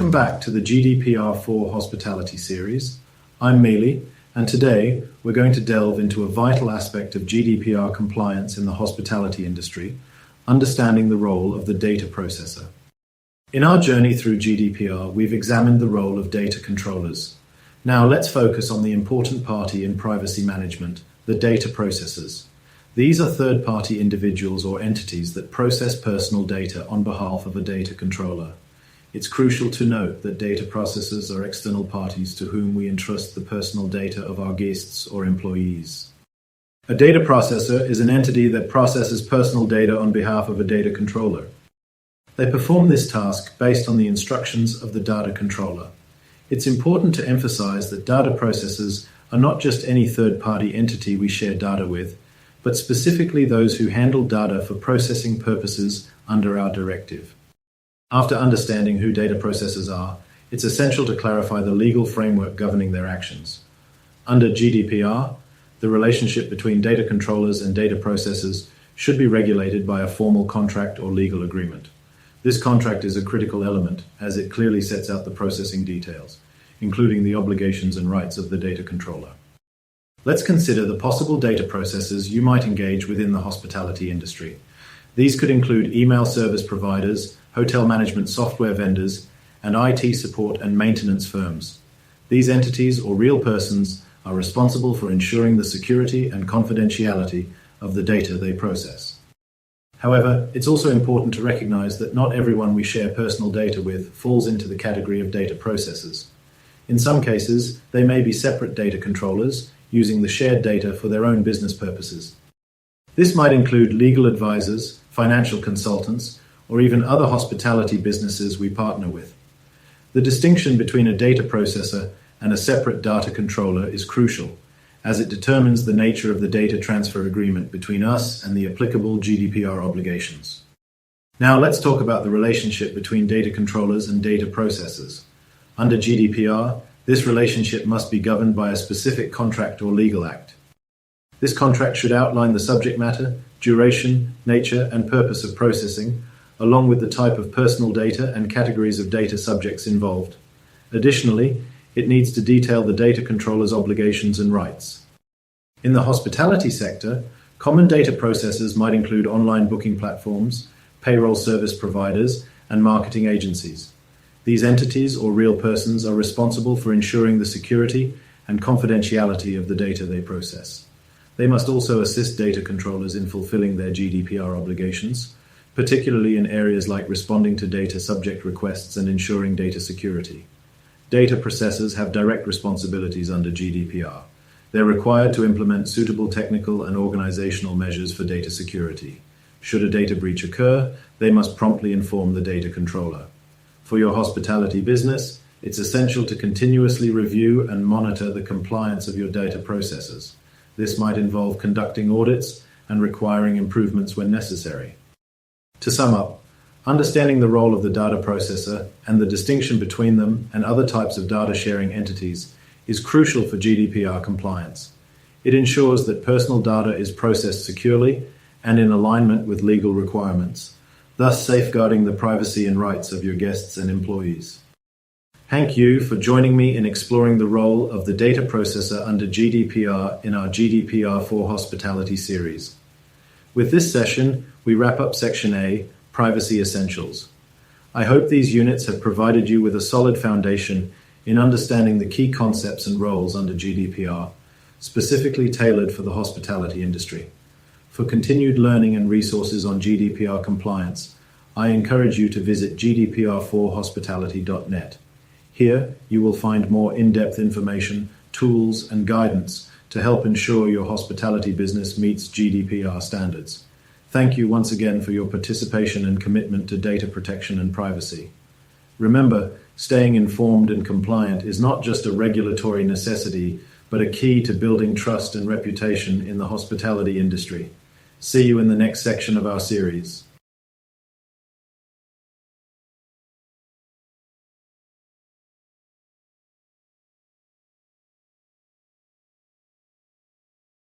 Welcome back to the GDPR for Hospitality series. I'm Melih, and today we're going to delve into a vital aspect of GDPR compliance in the hospitality industry, understanding the role of the data processor. In our journey through GDPR, we've examined the role of data controllers. Now let's focus on the important party in privacy management, the data processors. These are third-party individuals or entities that process personal data on behalf of a data controller. It's crucial to note that data processors are external parties to whom we entrust the personal data of our guests or employees. A data processor is an entity that processes personal data on behalf of a data controller. They perform this task based on the instructions of the data controller. It's important to emphasize that data processors are not just any third-party entity we share data with, but specifically those who handle data for processing purposes under our directive. After understanding who data processors are, it's essential to clarify the legal framework governing their actions. Under GDPR, the relationship between data controllers and data processors should be regulated by a formal contract or legal agreement. This contract is a critical element as it clearly sets out the processing details, including the obligations and rights of the data controller. Let's consider the possible data processors you might engage within the hospitality industry. These could include email service providers, hotel management software vendors, and IT support and maintenance firms. These entities or real persons are responsible for ensuring the security and confidentiality of the data they process. However, it's also important to recognize that not everyone we share personal data with falls into the category of data processors. In some cases, they may be separate data controllers using the shared data for their own business purposes. This might include legal advisors, financial consultants, or even other hospitality businesses we partner with. The distinction between a data processor and a separate data controller is crucial, as it determines the nature of the data transfer agreement between us and the applicable GDPR obligations. Now let's talk about the relationship between data controllers and data processors. Under GDPR, this relationship must be governed by a specific contract or legal act. This contract should outline the subject matter, duration, nature, and purpose of processing, along with the type of personal data and categories of data subjects involved. Additionally, it needs to detail the data controller's obligations and rights. In the hospitality sector, common data processors might include online booking platforms, payroll service providers, and marketing agencies. These entities or real persons are responsible for ensuring the security and confidentiality of the data they process. They must also assist data controllers in fulfilling their GDPR obligations, particularly in areas like responding to data subject requests and ensuring data security. Data processors have direct responsibilities under GDPR. They're required to implement suitable technical and organizational measures for data security. Should a data breach occur, they must promptly inform the data controller. For your hospitality business, it's essential to continuously review and monitor the compliance of your data processors. This might involve conducting audits and requiring improvements when necessary. To sum up, understanding the role of the data processor and the distinction between them and other types of data sharing entities is crucial for GDPR compliance. It ensures that personal data is processed securely and in alignment with legal requirements, thus safeguarding the privacy and rights of your guests and employees. Thank you for joining me in exploring the role of the data processor under GDPR in our GDPR for Hospitality series. With this session, we wrap up Section A, Privacy Essentials. I hope these units have provided you with a solid foundation in understanding the key concepts and roles under GDPR, specifically tailored for the hospitality industry. For continued learning and resources on GDPR compliance, I encourage you to visit gdpr4hospitality.net. Here, you will find more in-depth information, tools, and guidance to help ensure your hospitality business meets GDPR standards. Thank you once again for your participation and commitment to data protection and privacy. Remember, staying informed and compliant is not just a regulatory necessity, but a key to building trust and reputation in the hospitality industry. See you in the next section of our series.